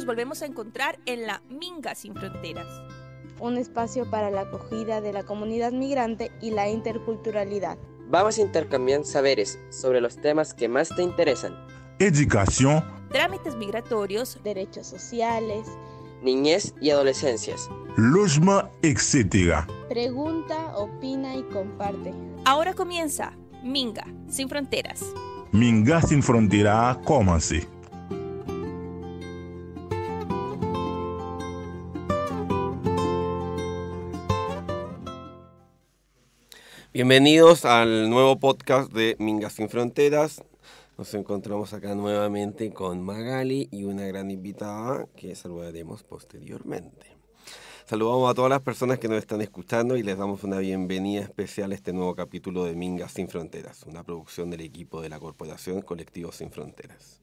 volvemos a encontrar en la Minga Sin Fronteras. Un espacio para la acogida de la comunidad migrante y la interculturalidad. Vamos a intercambiar saberes sobre los temas que más te interesan. Educación, trámites migratorios, derechos sociales, niñez y adolescencias, logement, etc. Pregunta, opina y comparte. Ahora comienza Minga Sin Fronteras. Minga Sin Fronteras a commencé. Bienvenidos al nuevo podcast de Minga Sin Fronteras. Nos encontramos acá nuevamente con Magali y una gran invitada que saludaremos posteriormente. Saludamos a todas las personas que nos están escuchando y les damos una bienvenida especial a este nuevo capítulo de Minga Sin Fronteras, una producción del equipo de la Corporación Colectivos Sin Fronteras.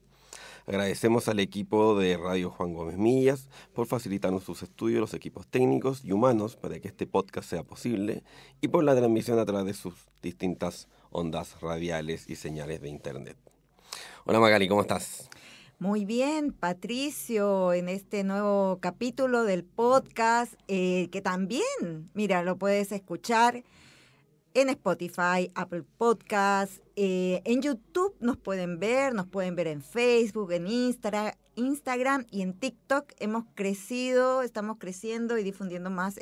Agradecemos al equipo de Radio Juan Gómez Millas por facilitarnos sus estudios, los equipos técnicos y humanos para que este podcast sea posible y por la transmisión a través de sus distintas ondas radiales y señales de internet. Hola Magali, ¿cómo estás? Muy bien, Patricio, en este nuevo capítulo del podcast que también, mira, lo puedes escuchar en Spotify, Apple Podcasts, en YouTube nos pueden ver en Facebook, en Instagram y en TikTok. Estamos creciendo y difundiendo más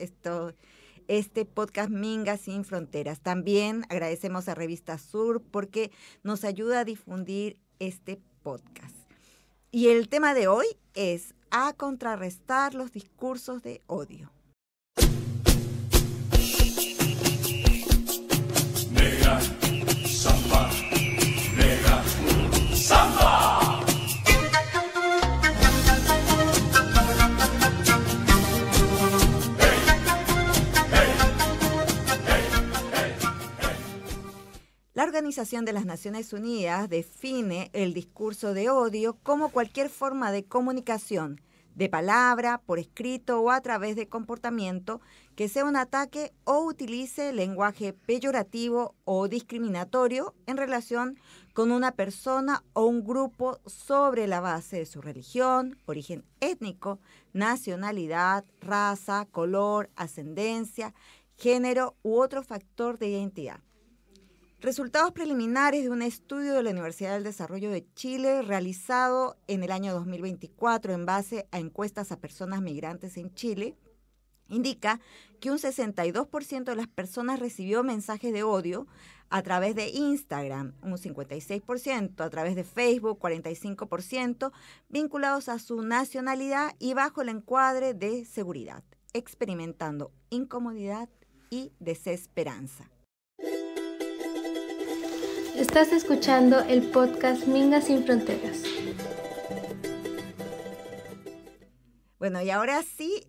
este podcast Minga Sin Fronteras. También agradecemos a Revista Sur porque nos ayuda a difundir este podcast. Y el tema de hoy es a contrarrestar los discursos de odio. Negra, samba, negra, samba. La Organización de las Naciones Unidas define el discurso de odio como cualquier forma de comunicación, de palabra, por escrito o a través de comportamiento que sea un ataque o utilice lenguaje peyorativo o discriminatorio en relación con una persona o un grupo sobre la base de su religión, origen étnico, nacionalidad, raza, color, ascendencia, género u otro factor de identidad. Resultados preliminares de un estudio de la Universidad del Desarrollo de Chile realizado en el año 2024 en base a encuestas a personas migrantes en Chile indica que un 62% de las personas recibió mensajes de odio a través de Instagram, un 56%, a través de Facebook, 45%, vinculados a su nacionalidad y bajo el encuadre de seguridad, experimentando incomodidad y desesperanza. Estás escuchando el podcast Minga Sin Fronteras. Bueno, y ahora sí,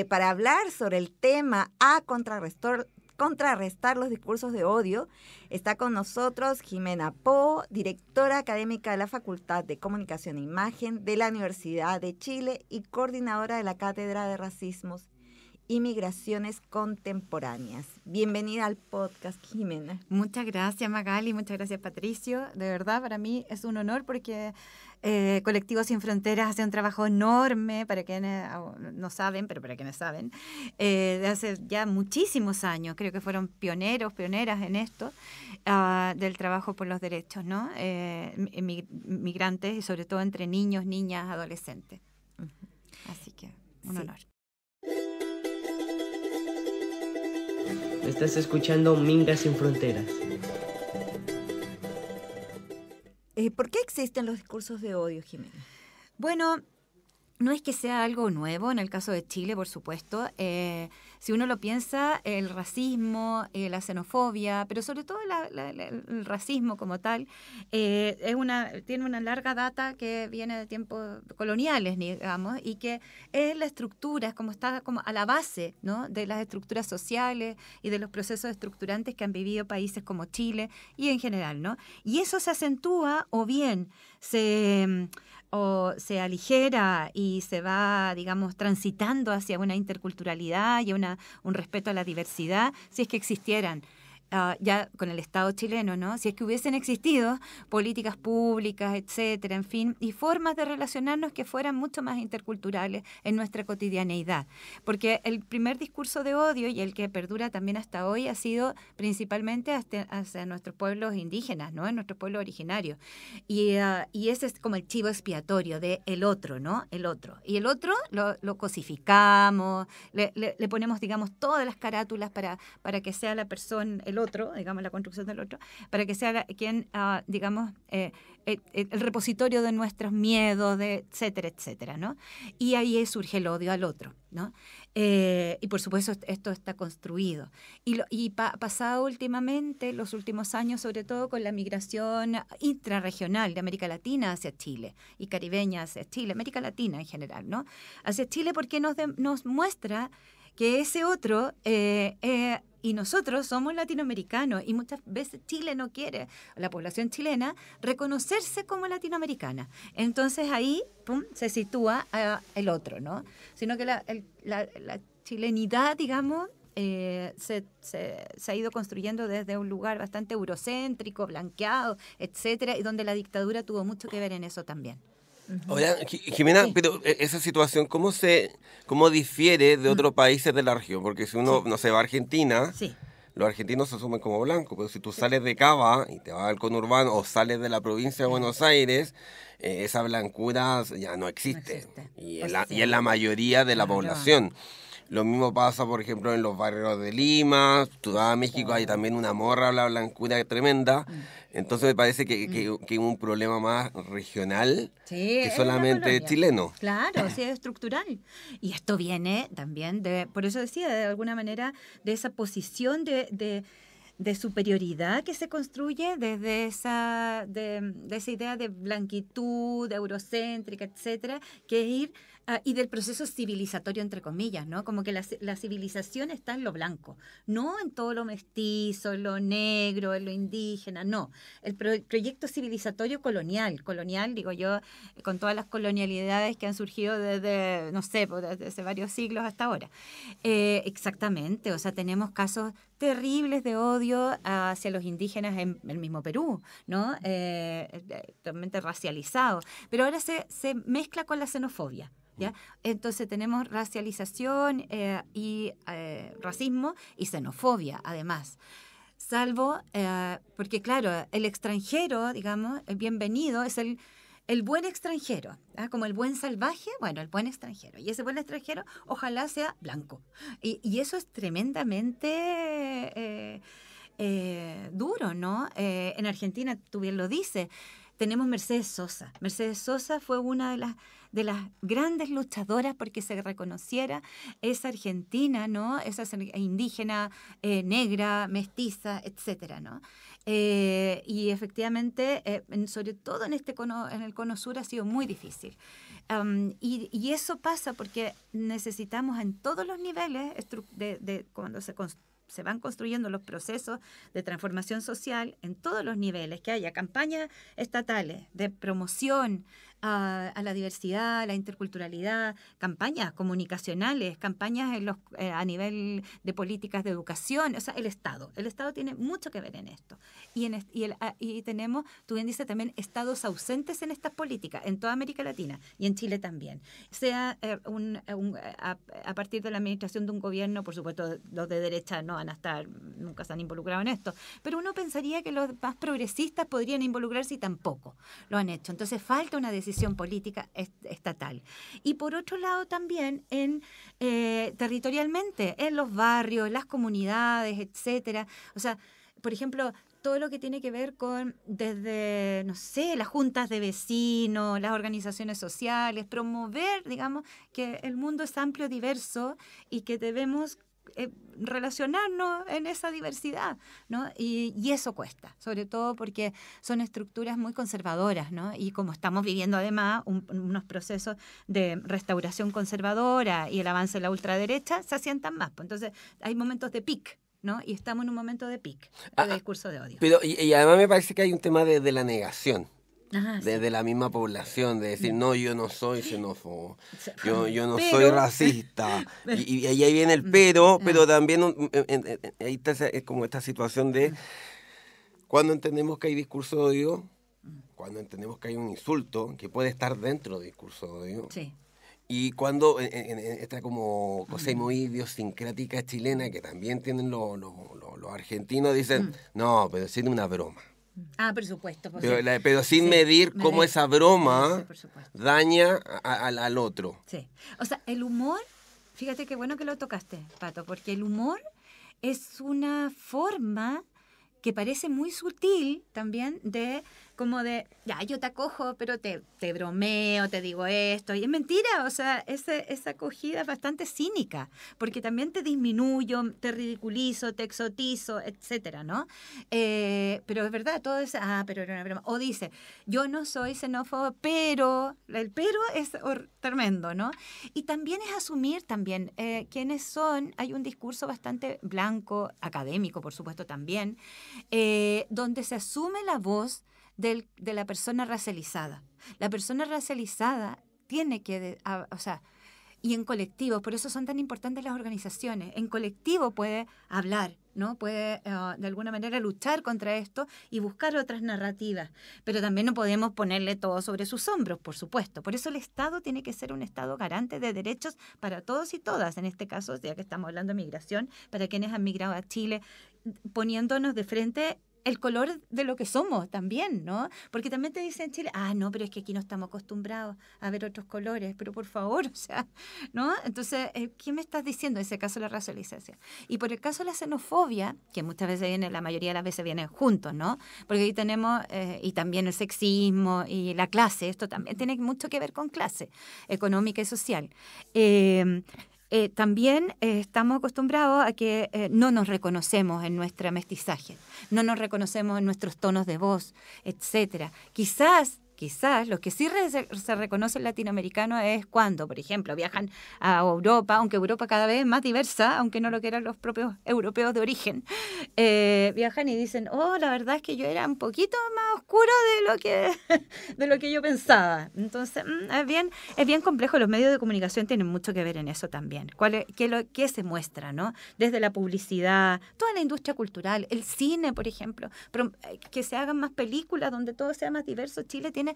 para hablar sobre el tema a contrarrestar los discursos de odio, está con nosotros Jimena Po, directora académica de la Facultad de Comunicación e Imagen de la Universidad de Chile y coordinadora de la Cátedra de Racismos y Migraciones Contemporáneas. Bienvenida al podcast, Jimena. Muchas gracias, Magali, muchas gracias, Patricio. De verdad, para mí es un honor porque Colectivos Sin Fronteras hace un trabajo enorme, para quienes no saben, pero para quienes saben, de hace ya muchísimos años. Creo que fueron pioneras en esto, del trabajo por los derechos, ¿no? Migrantes y sobre todo entre niños, niñas, adolescentes. Así que un honor. Estás escuchando Minga Sin Fronteras. ¿Por qué existen los discursos de odio, Jimena? Bueno, no es que sea algo nuevo en el caso de Chile, por supuesto. Si uno lo piensa, el racismo, la xenofobia, pero sobre todo el racismo como tal, tiene una larga data que viene de tiempos coloniales, digamos, y que es la estructura, está como a la base, ¿no?, de las estructuras sociales y de los procesos estructurantes que han vivido países como Chile y en general, ¿no? Y eso se acentúa o bien se aligera y se va, digamos, transitando hacia una interculturalidad y un respeto a la diversidad, si es que existieran ya con el Estado chileno, ¿no? Si es que hubiesen existido políticas públicas, etcétera, en fin, y formas de relacionarnos que fueran mucho más interculturales en nuestra cotidianeidad. Porque el primer discurso de odio, y el que perdura también hasta hoy, ha sido principalmente hacia nuestros pueblos indígenas, ¿no? En nuestros pueblos originarios. Y ese es como el chivo expiatorio de el otro, ¿no? El otro. Y el otro lo cosificamos, le ponemos, digamos, todas las carátulas para que sea la persona, el otro, digamos, la construcción del otro, para que sea quien, digamos, el repositorio de nuestros miedos, etcétera, etcétera, ¿no? Y ahí surge el odio al otro, ¿no? Y por supuesto esto está construido. Y pasado últimamente, los últimos años, sobre todo con la migración intrarregional de América Latina hacia Chile y caribeña hacia Chile, América Latina en general, ¿no? Hacia Chile, porque nos muestra que ese otro y nosotros somos latinoamericanos, y muchas veces Chile no quiere, la población chilena, reconocerse como latinoamericana. Entonces ahí, pum, se sitúa el otro, ¿no? Sino que la chilenidad, digamos, se ha ido construyendo desde un lugar bastante eurocéntrico, blanqueado, etcétera, y donde la dictadura tuvo mucho que ver en eso también. Oiga, Jimena, sí. Pero esa situación, ¿cómo difiere de otros países de la región? Porque si uno, no se va a Argentina, sí, los argentinos se asumen como blancos, pero si tú sales de Cava y te vas al conurbano o sales de la provincia de Buenos Aires, esa blancura ya no existe. Y es la mayoría de la población. Lo mismo pasa, por ejemplo, en los barrios de Lima. Tú vas a México, hay también una morra, la blancura tremenda. Entonces me parece que es un problema más regional que solamente chileno. Claro, sí, es estructural. Y esto viene también por eso decía, de alguna manera, de esa posición de superioridad que se construye desde esa idea de blanquitud, eurocéntrica, etcétera, que es ir y del proceso civilizatorio, entre comillas, ¿no? Como que la civilización está en lo blanco, no en todo lo mestizo, en lo negro, en lo indígena, no. El proyecto civilizatorio colonial, digo yo, con todas las colonialidades que han surgido desde, no sé, desde hace varios siglos hasta ahora. Exactamente, o sea, tenemos casos terribles de odio hacia los indígenas en el mismo Perú, ¿no? Totalmente racializado. Pero ahora se mezcla con la xenofobia, ¿ya? Entonces tenemos racialización y racismo y xenofobia, además. Salvo, porque claro, el extranjero, digamos, el bienvenido es el buen extranjero, ¿ah? Como el buen salvaje, bueno, el buen extranjero. Y ese buen extranjero ojalá sea blanco. Y eso es tremendamente duro, ¿no? En Argentina, tú bien lo dices, tenemos Mercedes Sosa. Mercedes Sosa fue una de las grandes luchadoras porque se reconociera esa argentina, ¿no? Esa indígena, negra, mestiza, etcétera, ¿no? Y efectivamente, sobre todo en el Cono Sur ha sido muy difícil. Y eso pasa porque necesitamos en todos los niveles, cuando se van construyendo los procesos de transformación social, en todos los niveles, que haya campañas estatales de promoción a la diversidad, a la interculturalidad, campañas comunicacionales, campañas a nivel de políticas de educación, o sea, el Estado tiene mucho que ver en esto. Y tenemos, tú bien dices también, estados ausentes en estas políticas, en toda América Latina y en Chile también. Sea a partir de la administración de un gobierno, por supuesto, los de derecha no van a estar, nunca se han involucrado en esto, pero uno pensaría que los más progresistas podrían involucrarse y tampoco lo han hecho. Entonces falta una decisión política estatal. Y por otro lado también territorialmente, en los barrios, las comunidades, etcétera. O sea, por ejemplo, todo lo que tiene que ver con desde, no sé, las juntas de vecinos, las organizaciones sociales, promover, digamos, que el mundo es amplio, diverso y que debemos relacionarnos en esa diversidad, ¿no? Y eso cuesta, sobre todo porque son estructuras muy conservadoras, ¿no? Y como estamos viviendo además unos procesos de restauración conservadora y el avance de la ultraderecha, se asientan más. Pues entonces hay momentos de pic, ¿no? Y estamos en un momento de pic de discurso de odio. Pero y además me parece que hay un tema de la negación. desde la misma población, de decir, no, yo no soy xenófobo, yo no Pero- soy racista. Y ahí viene el pero también ahí está es como esta situación de cuando entendemos que hay discurso de odio, cuando entendemos que hay un insulto que puede estar dentro del discurso de odio. Sí. Y cuando en esta como cosa muy idiosincrática chilena que también tienen los argentinos, dicen, no, pero es una broma. Por supuesto. Pues, Pero sin sí, medir cómo esa broma Sí, por supuesto. daña al otro. Sí. O sea, el humor, fíjate qué bueno que lo tocaste, Pato, porque el humor es una forma que parece muy sutil también como de, ya, yo te acojo, pero te bromeo, te digo esto, y es mentira, o sea, esa acogida es bastante cínica, porque también te disminuyo, te ridiculizo, te exotizo, etcétera, ¿no? Pero es verdad, todo es, pero era una broma. O dice, yo no soy xenófobo, pero, el pero es tremendo, ¿no? Y también es asumir también quiénes son, hay un discurso bastante blanco, académico, por supuesto, también, donde se asume la voz de la persona racializada. La persona racializada tiene que, y en colectivo, por eso son tan importantes las organizaciones, en colectivo puede hablar, ¿no? Puede de alguna manera luchar contra esto y buscar otras narrativas, pero también no podemos ponerle todo sobre sus hombros, por supuesto. Por eso el Estado tiene que ser un Estado garante de derechos para todos y todas, en este caso, ya que estamos hablando de migración, para quienes han migrado a Chile, poniéndonos de frente el color de lo que somos también, ¿no? Porque también te dicen en Chile, no, pero es que aquí no estamos acostumbrados a ver otros colores, pero por favor, o sea, ¿no? Entonces, ¿qué me estás diciendo en ese caso de la racialización? Y por el caso de la xenofobia, que muchas veces viene, la mayoría de las veces vienen juntos, ¿no? Porque ahí tenemos, y también el sexismo y la clase, esto también tiene mucho que ver con clase económica y social. También estamos acostumbrados a que no nos reconocemos en nuestra mestizaje, no nos reconocemos en nuestros tonos de voz, etcétera. Quizás lo que sí se reconoce en latinoamericano es cuando, por ejemplo, viajan a Europa, aunque Europa cada vez es más diversa, aunque no lo quieran los propios europeos de origen, viajan y dicen, la verdad es que yo era un poquito más oscuro de lo que yo pensaba. Entonces, es bien complejo. Los medios de comunicación tienen mucho que ver en eso también. ¿Qué se muestra, ¿no? Desde la publicidad, toda la industria cultural, el cine, por ejemplo, que se hagan más películas donde todo sea más diverso. Chile tiene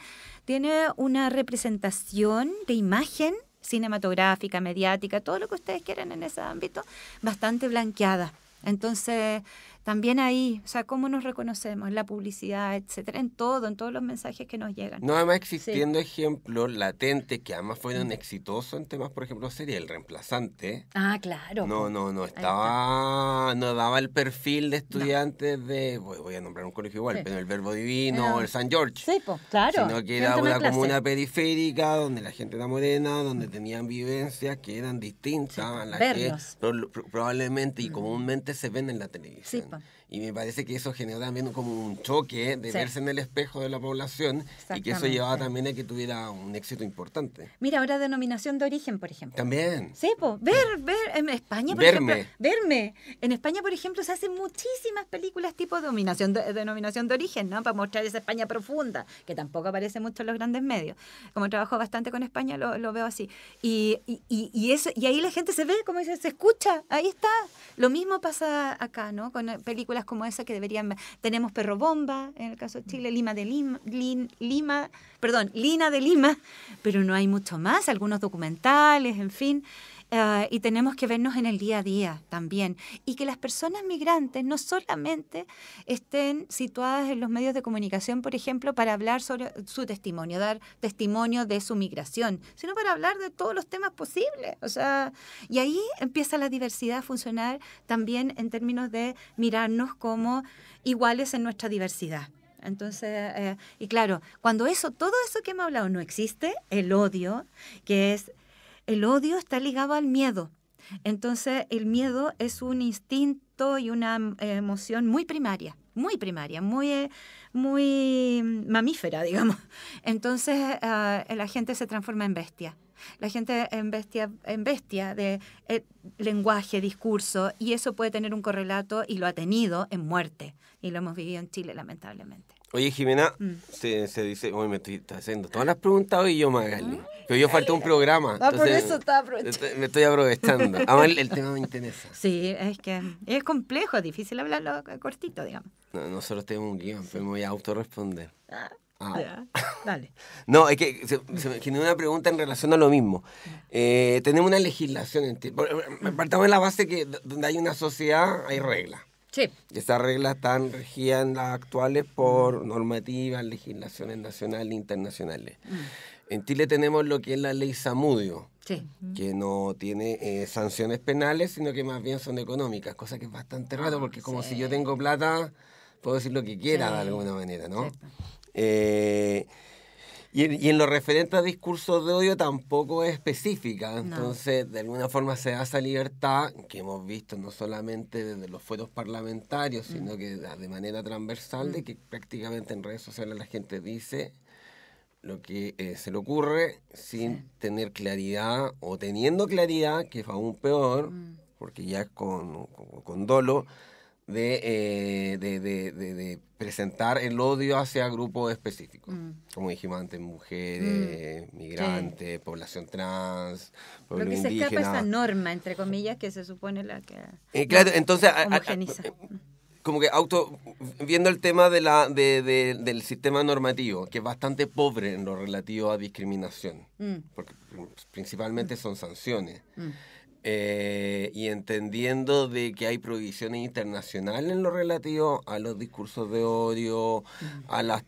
una representación de imagen cinematográfica, mediática, todo lo que ustedes quieran en ese ámbito, bastante blanqueada. Entonces, también ahí, o sea, cómo nos reconocemos, la publicidad, etcétera, en todos los mensajes que nos llegan. No, además existiendo ejemplos latentes que además fueron exitosos en temas, por ejemplo, sería El Reemplazante. Claro. No estaba, no daba el perfil de estudiantes de, voy a nombrar un colegio igual, pero el Verbo Divino o el San George. Sí, pues, claro. Sino que era una comuna periférica donde la gente era morena, donde tenían vivencias que eran distintas a las que probablemente y comúnmente se ven en la televisión. Sí, y me parece que eso generó también como un choque de verse en el espejo de la población y que eso llevaba también a que tuviera un éxito importante. Mira, ahora denominación de origen, por ejemplo. También. Sí, pues, ver, en España, por ejemplo. Verme. En España, por ejemplo, se hacen muchísimas películas tipo denominación de origen, ¿no? Para mostrar esa España profunda, que tampoco aparece mucho en los grandes medios. Como trabajo bastante con España, lo veo así. Y ahí la gente se ve, como dice, se escucha, ahí está. Lo mismo pasa acá, ¿no? Con películas como esa que deberían... Tenemos Perro Bomba, en el caso de Chile, Lina de Lima, pero no hay mucho más, algunos documentales, en fin. Y tenemos que vernos en el día a día también. Y que las personas migrantes no solamente estén situadas en los medios de comunicación, por ejemplo, para hablar sobre su testimonio, dar testimonio de su migración, sino para hablar de todos los temas posibles. O sea, y ahí empieza la diversidad a funcionar también en términos de mirarnos como iguales en nuestra diversidad. Entonces, y claro, cuando todo eso que hemos hablado no existe, el odio está ligado al miedo. Entonces, el miedo es un instinto y una emoción muy primaria, muy mamífera, digamos. Entonces, la gente se transforma en bestia. La gente en bestia de lenguaje, discurso, y eso puede tener un correlato, y lo ha tenido, en muerte. Y lo hemos vivido en Chile, lamentablemente. Oye, Jimena, se dice, hoy me estoy haciendo todas las preguntas hoy yo, Magali. Pero yo falté un programa. Ah, por eso estaba aprovechando. Me estoy aprovechando. Además, el tema me interesa. Sí, es que es complejo, es difícil hablarlo cortito, digamos. No, nosotros tenemos un guión, pero me voy a autorresponder. Ya, dale. No, es que se me generó una pregunta en relación a lo mismo. Tenemos una legislación. Partamos de la base que donde hay una sociedad hay reglas. Sí. Y estas reglas están regidas en las actuales por normativas, legislaciones nacionales e internacionales. En Chile tenemos lo que es la ley Zamudio, sí, que no tiene sanciones penales, sino que más bien son económicas, cosa que es bastante raro, porque es como si yo tengo plata, puedo decir lo que quiera de alguna manera, ¿no? Sí. Y en lo referente a discursos de odio tampoco es específica, entonces de alguna forma se da esa libertad que hemos visto no solamente desde los fueros parlamentarios, sino que de manera transversal, de que prácticamente en redes sociales la gente dice lo que se le ocurre sin tener claridad, o teniendo claridad, que es aún peor, porque ya es con dolo, de presentar el odio hacia grupos específicos. Como dijimos antes, mujeres, migrantes, población trans, pueblo lo que indígena. se escapa esa norma, entre comillas, que se supone la que claro, entonces homogeniza. Como que viendo el tema del sistema normativo, que es bastante pobre en lo relativo a discriminación, porque principalmente son sanciones. Y entendiendo de que hay prohibiciones internacionales en lo relativo a los discursos de odio, a las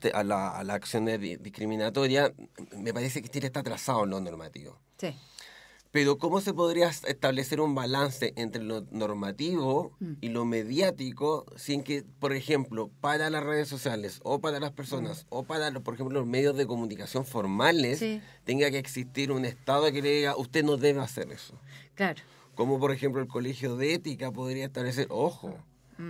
acciones discriminatorias, me parece que Chile está atrasado en lo normativo. Sí. Pero ¿cómo se podría establecer un balance entre lo normativo y lo mediático sin que, por ejemplo, para las redes sociales o para las personas o para, por ejemplo, los medios de comunicación formales tenga que existir un Estado que le diga, usted no debe hacer eso? Claro. Como, por ejemplo, el Colegio de Ética podría establecer, ojo,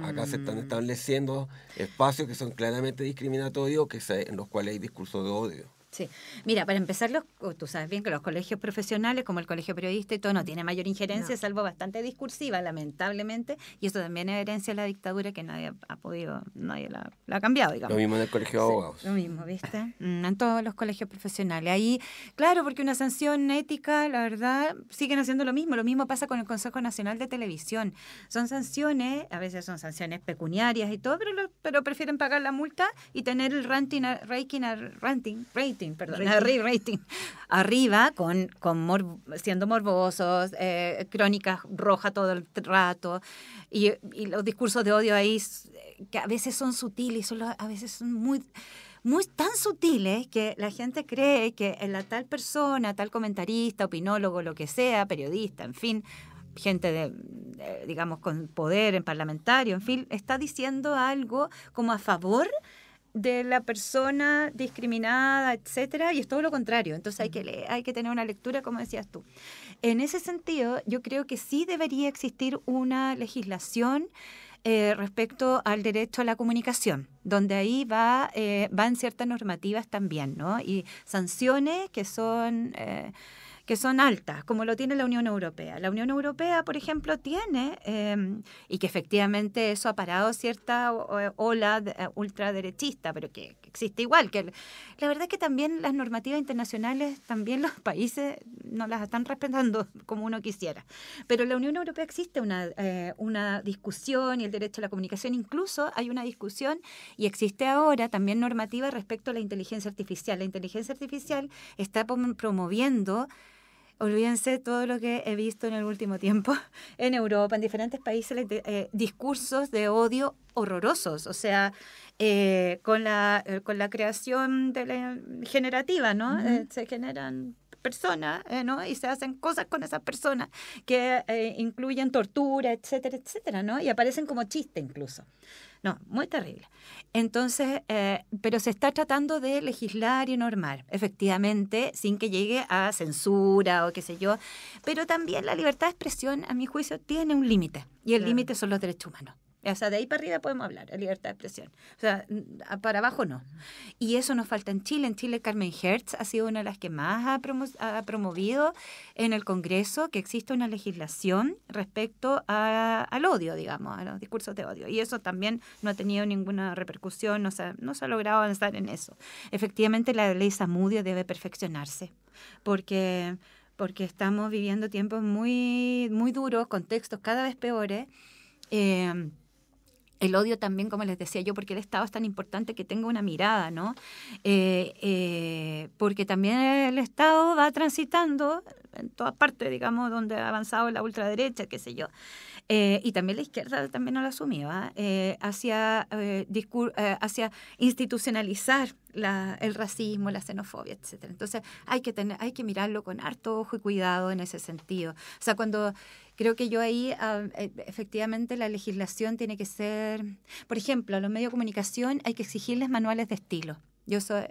acá se están estableciendo espacios que son claramente discriminatorios en los cuales hay discurso de odio. Sí. Mira, para empezar, tú sabes bien que los colegios profesionales, como el Colegio Periodista y todo, no tiene mayor injerencia, salvo bastante discursiva, lamentablemente, y eso también es herencia de la dictadura que nadie la ha cambiado, digamos. Lo mismo en el Colegio de Abogados. Lo mismo, ¿viste? En todos los colegios profesionales. Ahí, claro, porque una sanción ética, la verdad, siguen haciendo lo mismo pasa con el Consejo Nacional de Televisión. Son sanciones, a veces son sanciones pecuniarias y todo, pero prefieren pagar la multa y tener el rating arriba siendo morbosos, crónicas rojas todo el rato y los discursos de odio ahí que a veces son sutiles, a veces son muy tan sutiles que la gente cree que la tal persona, tal comentarista, opinólogo, lo que sea, periodista, en fin, gente digamos con poder en parlamentario, en fin, está diciendo algo como a favor de la persona discriminada, etcétera, y es todo lo contrario. Entonces hay que tener una lectura, como decías tú. En ese sentido, yo creo que sí debería existir una legislación respecto al derecho a la comunicación, donde ahí van ciertas normativas también, ¿no? Y sanciones que son altas, como lo tiene la Unión Europea. La Unión Europea, por ejemplo, tiene, y que efectivamente eso ha parado cierta ola ultraderechista, pero que existe igual. Que la verdad es que también las normativas internacionales, también los países no las están respetando como uno quisiera. Pero en la Unión Europea existe una discusión y el derecho a la comunicación. Incluso hay una discusión y existe ahora también normativa respecto a la inteligencia artificial. La inteligencia artificial está promoviendo... Olvídense todo lo que he visto en el último tiempo en Europa, en diferentes países, discursos de odio horrorosos. O sea, con la creación generativa, ¿no? Se generan personas, ¿no? Y se hacen cosas con esas personas que incluyen tortura, etcétera, etcétera, ¿no? Y aparecen como chiste incluso. No, muy terrible. Entonces, pero se está tratando de legislar y normar, efectivamente, sin que llegue a censura o qué sé yo. Pero también la libertad de expresión, a mi juicio, tiene un límite. Y el límite son los derechos humanos. O sea, de ahí para arriba podemos hablar, de libertad de expresión. O sea, para abajo no. Y eso nos falta en Chile. En Chile, Carmen Hertz ha sido una de las que más ha promovido en el Congreso que existe una legislación respecto al odio, digamos, a los discursos de odio. Y eso también no ha tenido ninguna repercusión, no se ha logrado avanzar en eso. Efectivamente, la ley Zamudio debe perfeccionarse, porque estamos viviendo tiempos muy, muy duros, contextos cada vez peores. El odio también, como les decía yo, porque el Estado es tan importante que tenga una mirada, ¿no? Porque también el Estado va transitando en todas partes, digamos, donde ha avanzado la ultraderecha, qué sé yo. Y también la izquierda también no lo asumió, hacia institucionalizar el racismo, la xenofobia, etcétera. Entonces hay que mirarlo con harto ojo y cuidado en ese sentido. O sea, creo que yo ahí, efectivamente, la legislación tiene que ser, por ejemplo, a los medios de comunicación hay que exigirles manuales de estilo. Yo soy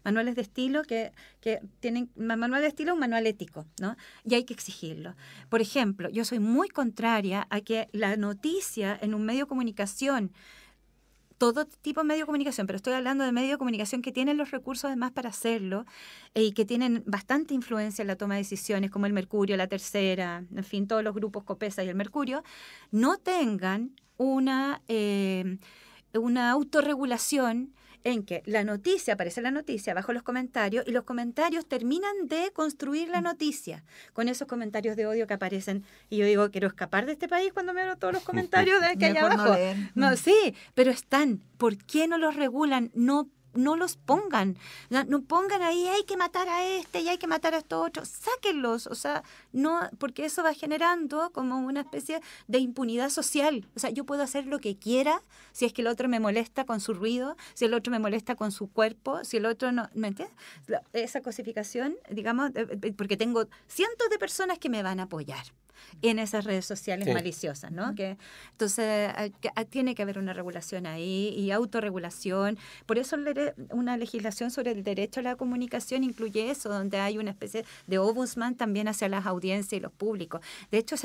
manuales de estilo que tienen manual de estilo, un manual ético, ¿no? Y hay que exigirlo. Por ejemplo, yo soy muy contraria a que la noticia en un medio de comunicación, todo tipo de medio de comunicación, pero estoy hablando de medios de comunicación que tienen los recursos además para hacerlo y que tienen bastante influencia en la toma de decisiones, como el Mercurio, la Tercera, en fin, todos los grupos Copesa y el Mercurio, no tengan una autorregulación en que aparece la noticia bajo los comentarios y los comentarios terminan de construir la noticia con esos comentarios de odio que aparecen. Y yo digo, quiero escapar de este país cuando me veo todos los comentarios de que hay abajo. No, sí, pero están. ¿Por qué no los regulan? No los pongan, no pongan ahí, hay que matar a este y hay que matar a estos otros, sáquenlos, o sea, no, porque eso va generando como una especie de impunidad social. O sea, yo puedo hacer lo que quiera si es que el otro me molesta con su ruido, si el otro me molesta con su cuerpo, si el otro no, ¿me entiendes? Esa cosificación, digamos, porque tengo cientos de personas que me van a apoyar en esas redes sociales maliciosas, ¿no? Entonces, tiene que haber una regulación ahí y autorregulación. Por eso una legislación sobre el derecho a la comunicación incluye eso, donde hay una especie de ombudsman también hacia las audiencias y los públicos. De hecho,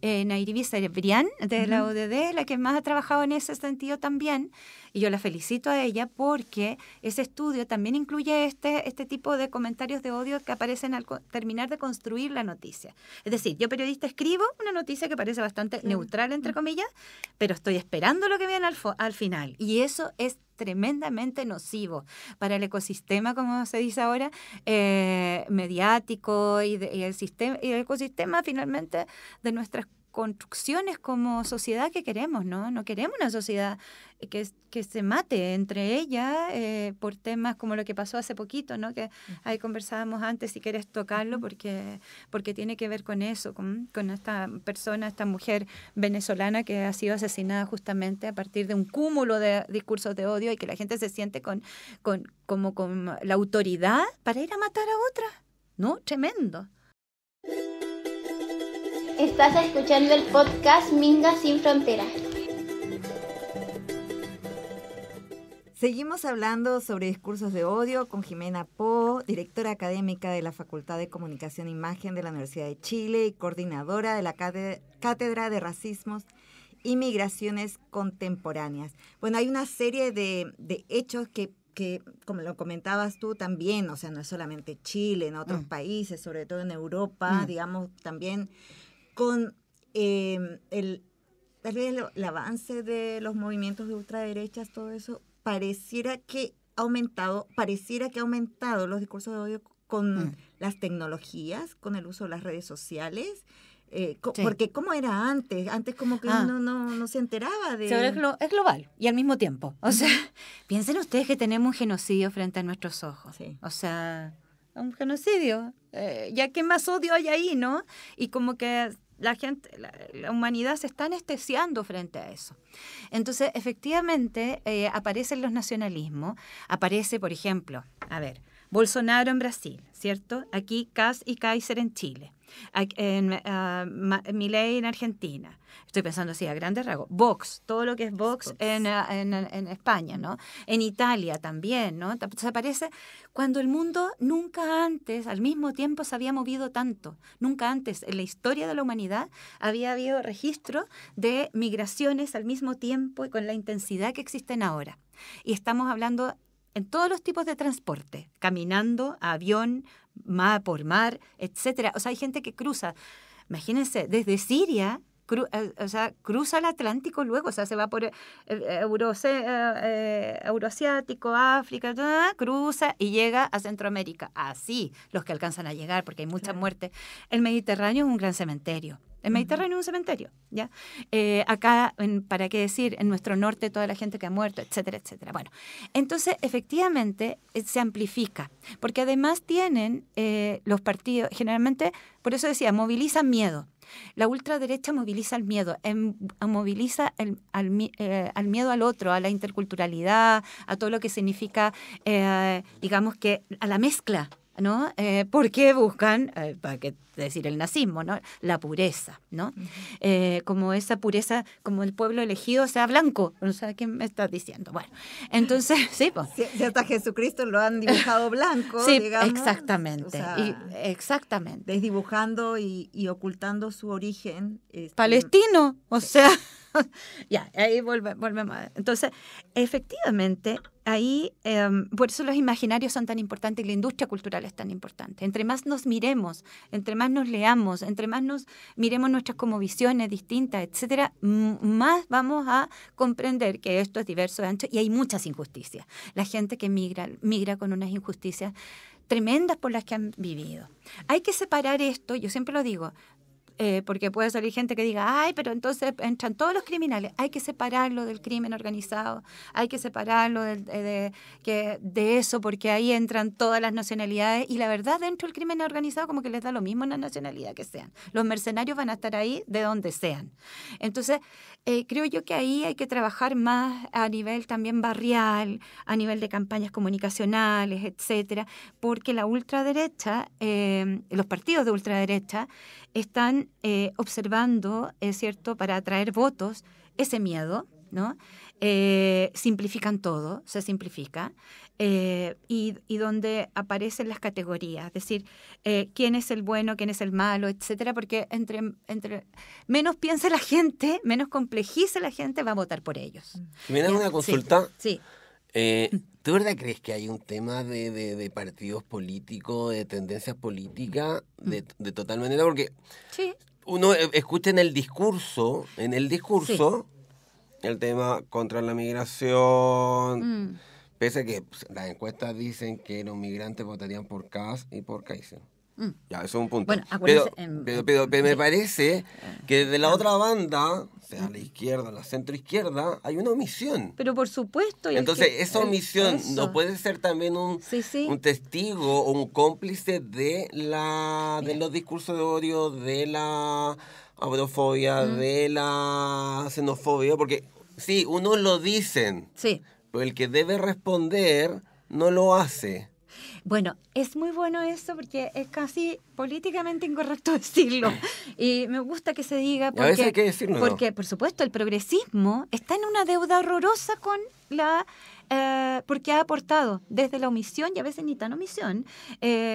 Nairibi Cerebrián, de la ODD, la que más ha trabajado en ese sentido también, y yo la felicito a ella porque ese estudio también incluye este tipo de comentarios de odio que aparecen al terminar de construir la noticia. Es decir, yo periodista escribo una noticia que parece bastante neutral, entre comillas, pero estoy esperando lo que viene al final. Y eso es tremendamente nocivo para el ecosistema, como se dice ahora, mediático y el ecosistema finalmente de nuestras construcciones como sociedad que queremos, ¿no? No queremos una sociedad que se mate entre ellas por temas como lo que pasó hace poquito, ¿no? Que ahí conversábamos antes, si quieres tocarlo, porque tiene que ver con eso, con esta persona, esta mujer venezolana que ha sido asesinada justamente a partir de un cúmulo de discursos de odio y que la gente se siente con la autoridad para ir a matar a otra, ¿no? Tremendo. Estás escuchando el podcast Minga Sin Fronteras. Seguimos hablando sobre discursos de odio con Jimena Po, directora académica de la Facultad de Comunicación e Imagen de la Universidad de Chile y coordinadora de la Cátedra de Racismos y Migraciones Contemporáneas. Bueno, hay una serie de hechos que, como lo comentabas tú también, o sea, no es solamente Chile, en otros países, sobre todo en Europa, digamos, también con el avance de los movimientos de ultraderechas, todo eso, pareciera que ha aumentado los discursos de odio con las tecnologías, con el uso de las redes sociales. Porque ¿cómo era antes? Antes como que uno no se enteraba de... Ahora es global y al mismo tiempo. O sea, piensen ustedes que tenemos un genocidio frente a nuestros ojos. Sí. O sea, un genocidio. Ya que más odio hay ahí, ¿no? Y como que la humanidad se está anestesiando frente a eso. Entonces, efectivamente, aparecen los nacionalismos. Aparece, por ejemplo, Bolsonaro en Brasil, ¿cierto? Aquí Kast y Kaiser en Chile. Milei en Argentina. Estoy pensando así a grandes rasgos. Vox, todo lo que es Vox en España, ¿no? En Italia también, ¿no? Se parece cuando el mundo nunca antes, al mismo tiempo, se había movido tanto. Nunca antes en la historia de la humanidad había habido registro de migraciones al mismo tiempo y con la intensidad que existen ahora. Y estamos hablando en todos los tipos de transporte, caminando, avión, por mar, etcétera. O sea, hay gente que cruza, imagínense, desde Siria, cruza el Atlántico luego, o sea, se va por Euroasiático, África, cruza y llega a Centroamérica. Así, los que alcanzan a llegar, porque hay muchas muertes. El Mediterráneo es un gran cementerio. El Mediterráneo es un cementerio, ¿ya? Acá, ¿para qué decir? En nuestro norte, toda la gente que ha muerto, etcétera, etcétera. Bueno, entonces, efectivamente, se amplifica, porque además tienen los partidos, generalmente, por eso decía, movilizan miedo. La ultraderecha moviliza el miedo, moviliza al miedo al otro, a la interculturalidad, a todo lo que significa, digamos que a la mezcla, ¿no? Porque buscan, para qué decir el nazismo, ¿no? La pureza, ¿no? Como esa pureza, como el pueblo elegido sea blanco. No sé qué me estás diciendo. Bueno, entonces, sí, pues. Si hasta Jesucristo lo han dibujado blanco, sí, digamos. Exactamente. O sea, exactamente. Desdibujando y ocultando su origen. Palestino, o sea. Ya, ahí volvemos. Entonces, efectivamente, ahí, por eso los imaginarios son tan importantes y la industria cultural es tan importante. Entre más nos miremos, entre más nos leamos, entre más nos miremos nuestras como visiones distintas, etcétera, más vamos a comprender que esto es diverso, ancho, y hay muchas injusticias. La gente que migra con unas injusticias tremendas por las que han vivido. Hay que separar esto, yo siempre lo digo, porque puede salir gente que diga, ay, pero entonces entran todos los criminales. Hay que separarlo del crimen organizado, hay que separarlo de eso, porque ahí entran todas las nacionalidades, y la verdad, dentro del crimen organizado como que les da lo mismo la nacionalidad que sean. Los mercenarios van a estar ahí de donde sean. Entonces, creo yo que ahí hay que trabajar más a nivel también barrial, a nivel de campañas comunicacionales, etcétera, porque la ultraderecha, los partidos de ultraderecha, están observando, es cierto, para atraer votos, ese miedo, ¿no? Simplifican todo, se simplifica, y donde aparecen las categorías, es decir, quién es el bueno, quién es el malo, etcétera, porque entre menos piense la gente, menos complejice la gente, va a votar por ellos. ¿Me das una consulta? Sí. ¿Tú verdad crees que hay un tema de partidos políticos, de tendencias políticas, de total manera? Porque sí, uno escucha en el discurso, sí, el tema contra la migración, pese a que las encuestas dicen que los migrantes votarían por Kast y por Kaiser. Ya, eso es un punto. Bueno, pero me parece que de la otra banda, o sea, la izquierda, la centroizquierda, hay una omisión. Pero por supuesto. Entonces, esa omisión no puede ser también un testigo o un cómplice de los discursos de odio, de la aurofobia, de la xenofobia, porque sí, uno lo dicen, sí, pero el que debe responder no lo hace. Bueno, es muy bueno eso porque es casi políticamente incorrecto decirlo. Y me gusta que se diga porque, a veces hay que decirlo, porque por supuesto, el progresismo está en una deuda horrorosa con porque ha aportado desde la omisión, y a veces ni tan omisión,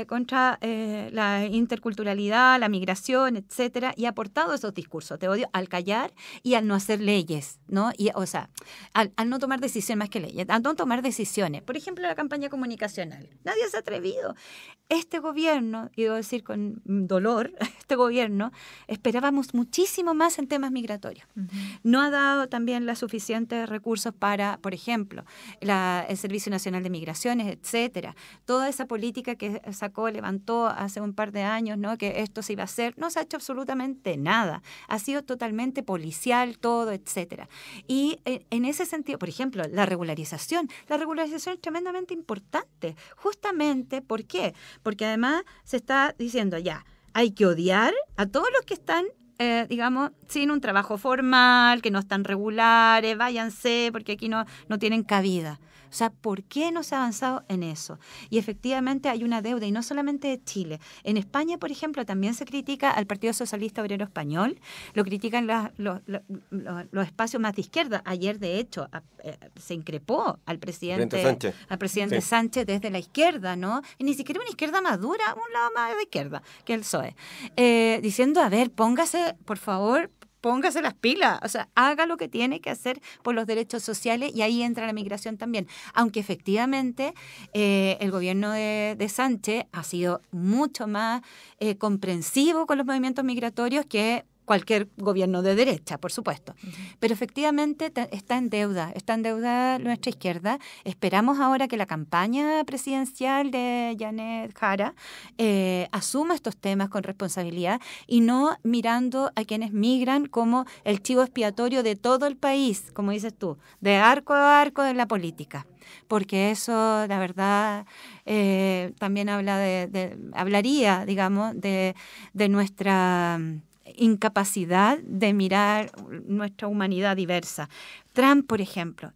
contra la interculturalidad, la migración, etcétera, y ha aportado esos discursos de odio al callar y al no hacer leyes, ¿no? Y, o sea, al no tomar decisiones más que leyes, al no tomar decisiones. Por ejemplo, la campaña comunicacional. Nadie se ha atrevido. Este gobierno, y debo decir con dolor, este gobierno, esperábamos muchísimo más en temas migratorios. No ha dado también los suficientes recursos para, por ejemplo, el Servicio Nacional de Migraciones, etcétera. Toda esa política que levantó hace un par de años, ¿no? Que esto se iba a hacer, no se ha hecho absolutamente nada. Ha sido totalmente policial todo, etcétera. Y en ese sentido, por ejemplo, la regularización es tremendamente importante. Justamente, ¿por qué? Porque además se está diciendo ya, hay que odiar a todos los que están digamos, sin un trabajo formal, que no están regulares, váyanse porque aquí no tienen cabida. O sea, ¿por qué no se ha avanzado en eso? Y efectivamente hay una deuda, y no solamente de Chile. En España, por ejemplo, también se critica al Partido Socialista Obrero Español, lo critican los espacios más de izquierda. Ayer, de hecho, se increpó al presidente Sánchez desde la izquierda, ¿no? Y ni siquiera una izquierda más dura, un lado más de izquierda que el PSOE. Diciendo, a ver, póngase, por favor, póngase las pilas, o sea, haga lo que tiene que hacer por los derechos sociales, y ahí entra la migración también. Aunque efectivamente el gobierno de Sánchez ha sido mucho más comprensivo con los movimientos migratorios que cualquier gobierno de derecha, por supuesto. Pero efectivamente está en deuda nuestra izquierda. Esperamos ahora que la campaña presidencial de Janet Jara asuma estos temas con responsabilidad y no mirando a quienes migran como el chivo expiatorio de todo el país, como dices tú, de arco a arco de la política. Porque eso, la verdad, también hablaría, digamos, de nuestra incapacidad de mirar nuestra humanidad diversa. Trump, por ejemplo,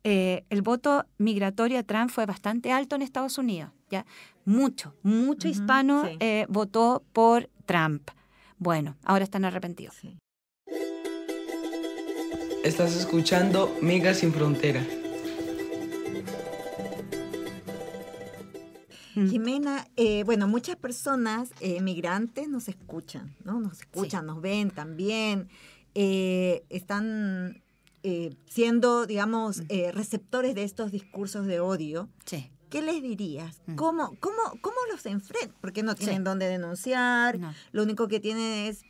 el voto migratorio a Trump fue bastante alto en Estados Unidos, ¿ya? Mucho hispano votó por Trump. Bueno, ahora están arrepentidos. Sí. Estás escuchando Migas Sin Frontera. Jimena, bueno, muchas personas migrantes nos escuchan, ¿no? Nos escuchan, nos ven también, están siendo, digamos, receptores de estos discursos de odio. Sí. ¿Qué les dirías? ¿Cómo los enfrentan? Porque no tienen dónde denunciar, lo único que tienen es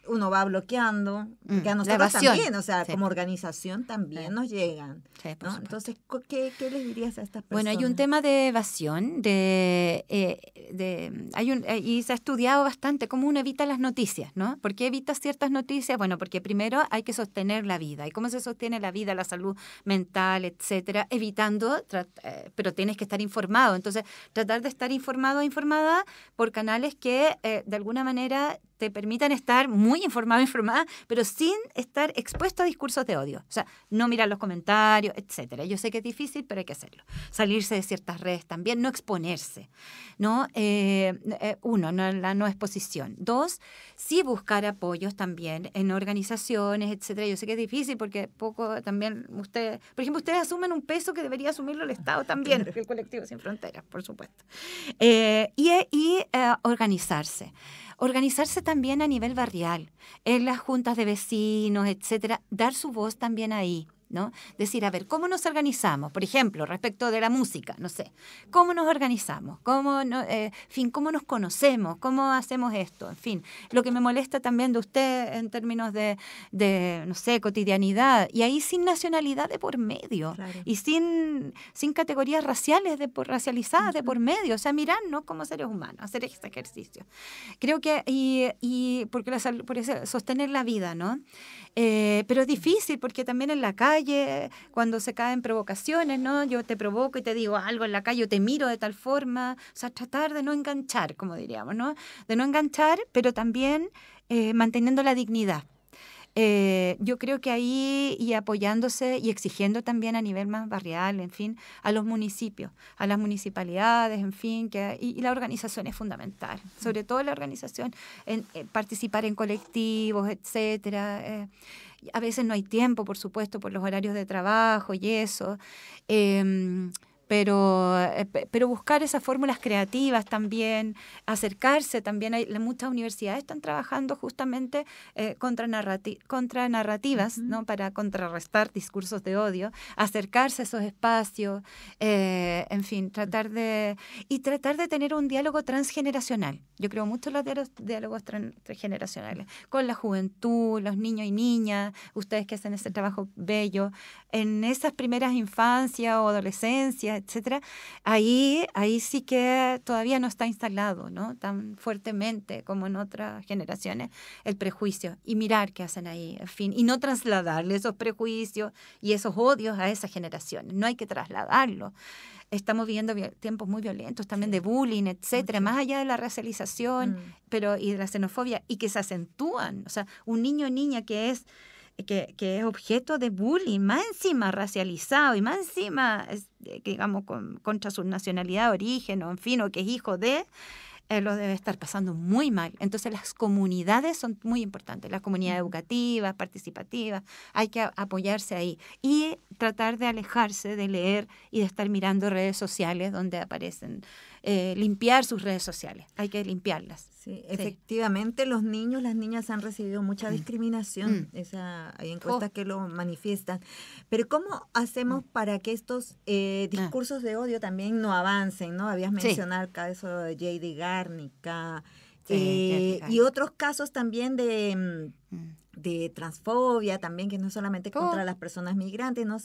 uno va bloqueando, que a nosotros también, o sea, como organización también nos llegan, ¿no? Entonces, ¿qué les dirías a estas personas? Bueno, hay un tema de evasión, y se ha estudiado bastante cómo uno evita las noticias, ¿no? ¿Por qué evitas ciertas noticias? Bueno, porque primero hay que sostener la vida. ¿Y cómo se sostiene la vida, la salud mental, etcétera? Evitando, pero tienes que estar informado. Entonces, tratar de estar informado o informada por canales que, de alguna manera, te permitan estar muy informada, pero sin estar expuesto a discursos de odio. O sea, no mirar los comentarios, etcétera. Yo sé que es difícil, pero hay que hacerlo. Salirse de ciertas redes también, no exponerse, ¿no? La no exposición. 2, sí buscar apoyos también en organizaciones, etcétera. Yo sé que es difícil porque poco también ustedes, por ejemplo, ustedes asumen un peso que debería asumirlo el Estado también, el Colectivo Sin Fronteras, por supuesto. Organizarse. Organizarse también a nivel barrial, en las juntas de vecinos, etcétera, dar su voz también ahí, ¿no? Decir, a ver, ¿cómo nos organizamos? Por ejemplo, respecto de la música, no sé, ¿cómo nos organizamos? ¿Cómo nos conocemos? ¿Cómo hacemos esto? En fin, lo que me molesta también de usted en términos de no sé, cotidianidad, y ahí sin nacionalidad de por medio, claro. Y sin categorías raciales racializadas de por medio, o sea, mirarnos como seres humanos, hacer este ejercicio. Creo que, porque por eso, sostener la vida, ¿no? Pero es difícil porque también en la calle, cuando se caen provocaciones, ¿no? Yo te provoco y te digo algo en la calle, yo te miro de tal forma, o sea, tratar de no enganchar, como diríamos, ¿no? De no enganchar, pero también manteniendo la dignidad. Yo creo que ahí, y apoyándose y exigiendo también a nivel más barrial, en fin, a los municipios, a las municipalidades, en fin, y la organización es fundamental, sobre todo la organización, participar en colectivos, etcétera. A veces no hay tiempo, por supuesto, por los horarios de trabajo y eso, pero buscar esas fórmulas creativas también, acercarse también. Muchas universidades están trabajando justamente contra narrativas, ¿no? Para contrarrestar discursos de odio, acercarse a esos espacios, en fin, tratar de tener un diálogo transgeneracional. Yo creo mucho en los diálogos transgeneracionales, con la juventud, los niños y niñas, ustedes que hacen ese trabajo bello, en esas primeras infancias o adolescencias, etcétera, ahí sí que todavía no está instalado, ¿no? Tan fuertemente como en otras generaciones el prejuicio, y mirar qué hacen ahí, en fin, y no trasladarle esos prejuicios y esos odios a esas generaciones. No hay que trasladarlo. Estamos viviendo tiempos muy violentos también de bullying, etcétera, más allá de la racialización y de la xenofobia, y que se acentúan. O sea, un niño o niña que es objeto de bullying, más encima racializado y más encima, digamos, contra su nacionalidad de origen, o en fin, o que es hijo de, lo debe estar pasando muy mal. Entonces las comunidades son muy importantes, las comunidades educativas, participativas, hay que apoyarse ahí y tratar de alejarse de leer y de estar mirando redes sociales donde aparecen, limpiar sus redes sociales, hay que limpiarlas. Sí, efectivamente los niños, las niñas han recibido mucha discriminación, hay encuestas que lo manifiestan, pero ¿cómo hacemos para que estos discursos de odio también no avancen? ¿No? Habías mencionado el caso de J.D. Garnica y otros casos también de transfobia también, que no solamente contra las personas migrantes, no,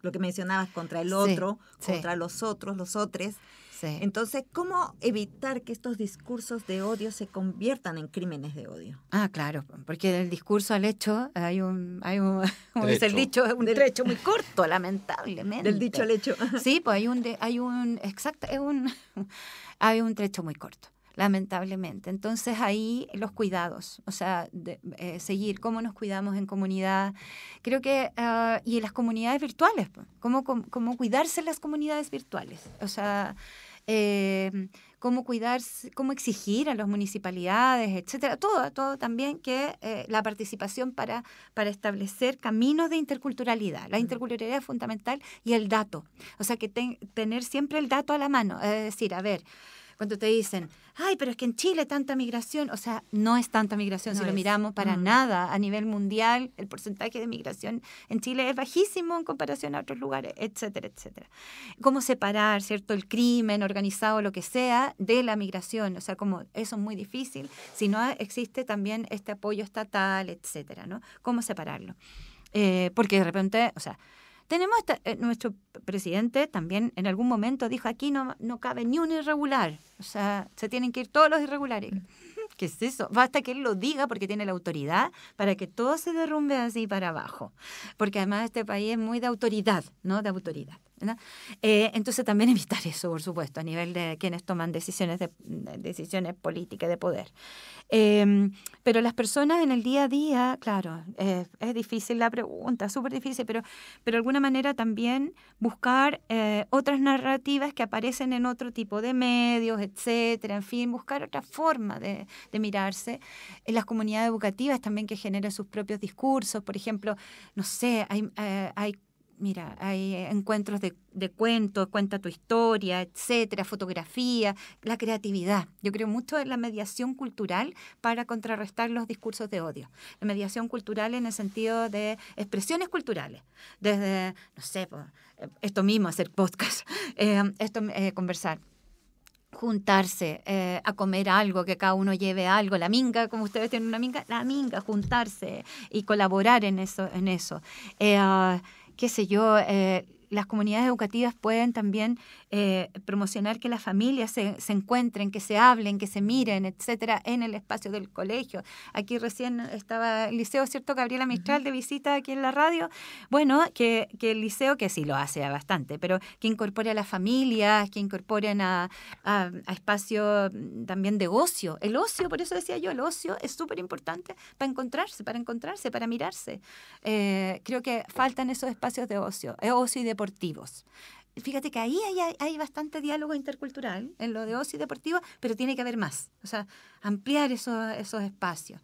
lo que mencionabas, contra el otro, contra los otros, los otres. Sí. Entonces, ¿cómo evitar que estos discursos de odio se conviertan en crímenes de odio? Ah, claro, porque del discurso al hecho hay un como dice el dicho, un trecho muy corto, lamentablemente. Del dicho al hecho. Sí, pues hay un trecho muy corto, lamentablemente. Entonces ahí los cuidados, o sea, seguir cómo nos cuidamos en comunidad. Creo que, y en las comunidades virtuales, cómo cuidarse en las comunidades virtuales. O sea, cómo cuidarse, cómo exigir a las municipalidades, etcétera. Todo también que la participación para establecer caminos de interculturalidad. La interculturalidad es fundamental, y el dato. O sea, que tener siempre el dato a la mano. Es decir, a ver, cuando te dicen, ay, pero es que en Chile tanta migración, o sea, no es tanta migración, si lo miramos para nada. A nivel mundial, el porcentaje de migración en Chile es bajísimo en comparación a otros lugares, etcétera, etcétera. Cómo separar, ¿cierto?, el crimen organizado, lo que sea, de la migración. O sea, como eso es muy difícil si no existe también este apoyo estatal, etcétera, ¿no? ¿Cómo separarlo? Porque de repente, o sea, tenemos nuestro presidente también en algún momento dijo, aquí no cabe ni un irregular, o sea, se tienen que ir todos los irregulares. ¿Qué es eso? Basta que él lo diga, porque tiene la autoridad para que todo se derrumbe así para abajo, porque además este país es muy de autoridad, ¿no? De autoridad, ¿no? Entonces también evitar eso, por supuesto, a nivel de quienes toman decisiones políticas de poder. Pero las personas en el día a día, claro, es difícil la pregunta, súper difícil, pero de alguna manera también buscar otras narrativas que aparecen en otro tipo de medios, etcétera, en fin, buscar otra forma de mirarse. En las comunidades educativas también, que generen sus propios discursos. Por ejemplo, no sé, hay encuentros de cuentos, cuenta tu historia, etcétera, fotografía, la creatividad. Yo creo mucho en la mediación cultural para contrarrestar los discursos de odio. La mediación cultural en el sentido de expresiones culturales, desde, no sé, esto mismo, hacer podcast, conversar, juntarse a comer algo, que cada uno lleve algo, la minga, como ustedes tienen una minga, la minga, juntarse y colaborar en eso. Qué sé yo, las comunidades educativas pueden también promocionar que las familias se encuentren, que se hablen, que se miren, etcétera, en el espacio del colegio. Aquí recién estaba el liceo, ¿cierto?, Gabriela Mistral de visita aquí en la radio. Bueno, que el liceo, que sí lo hace bastante, pero que incorpore a las familias, que incorporen a espacios también de ocio. El ocio, por eso decía yo, el ocio es súper importante para encontrarse, para mirarse. Creo que faltan esos espacios de ocio y deportivos. Fíjate que ahí hay bastante diálogo intercultural en lo de ocio y deportivo, pero tiene que haber más. O sea, ampliar esos espacios.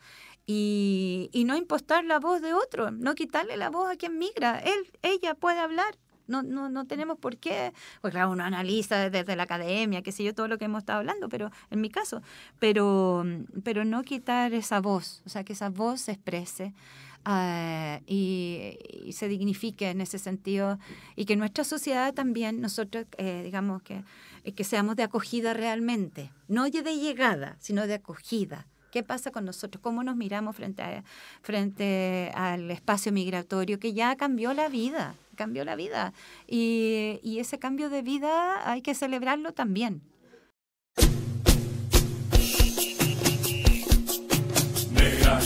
Y no impostar la voz de otro, no quitarle la voz a quien migra. Ella puede hablar. No tenemos por qué. Pues claro, uno analiza desde la academia, qué sé yo, todo lo que hemos estado hablando, pero en mi caso. Pero no quitar esa voz, o sea, que esa voz se exprese. Y se dignifique en ese sentido, y que nuestra sociedad también, nosotros digamos que seamos de acogida realmente, no de llegada, sino de acogida. ¿Qué pasa con nosotros? ¿Cómo nos miramos frente al espacio migratorio que ya cambió la vida? cambió la vida. Y ese cambio de vida hay que celebrarlo también. Negra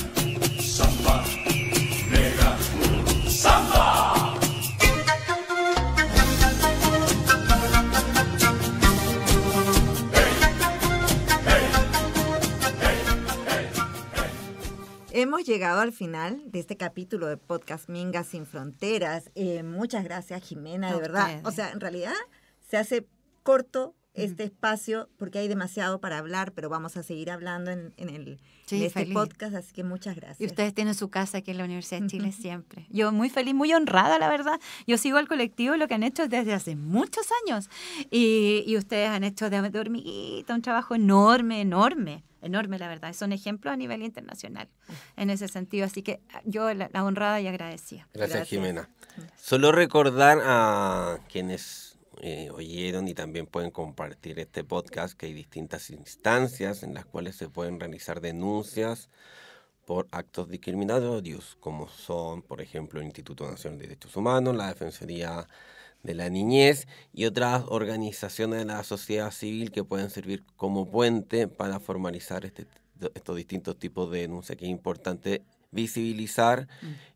Samba, Negra Samba. Hemos llegado al final de este capítulo de Podcast Minga Sin Fronteras. Muchas gracias, Jimena, de verdad. Ustedes. O sea, en realidad se hace corto este espacio porque hay demasiado para hablar, pero vamos a seguir hablando en este feliz. podcast, así que muchas gracias. Y ustedes tienen su casa aquí en la Universidad de Chile siempre. Yo muy feliz, muy honrada, la verdad. Yo sigo al colectivo, lo que han hecho desde hace muchos años. Y ustedes han hecho de hormiguita un trabajo enorme, la verdad. Son ejemplos a nivel internacional en ese sentido. Así que yo la honrada y agradecida. Gracias, Jimena. Solo recordar a quienes oyeron y también pueden compartir este podcast que hay distintas instancias en las cuales se pueden realizar denuncias por actos discriminatorios, como son, por ejemplo, el Instituto Nacional de Derechos Humanos, la Defensoría de la Niñez y otras organizaciones de la sociedad civil que pueden servir como puente para formalizar estos distintos tipos de denuncias, que es importante visibilizar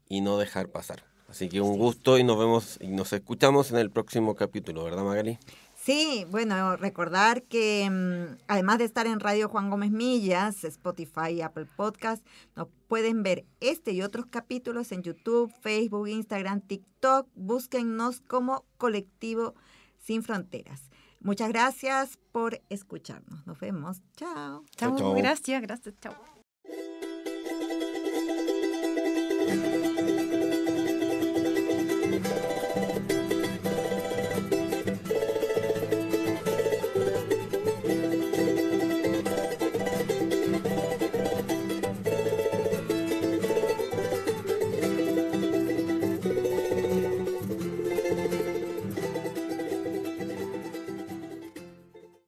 y no dejar pasar. Así que un gusto y nos vemos y nos escuchamos en el próximo capítulo, ¿verdad, Magali? Sí, bueno, recordar que además de estar en Radio Juan Gómez Millas, Spotify y Apple Podcast, nos pueden ver este y otros capítulos en YouTube, Facebook, Instagram, TikTok. Búsquennos como Colectivo Sin Fronteras. Muchas gracias por escucharnos. Nos vemos. Chao. Chao, Chao. gracias, chao.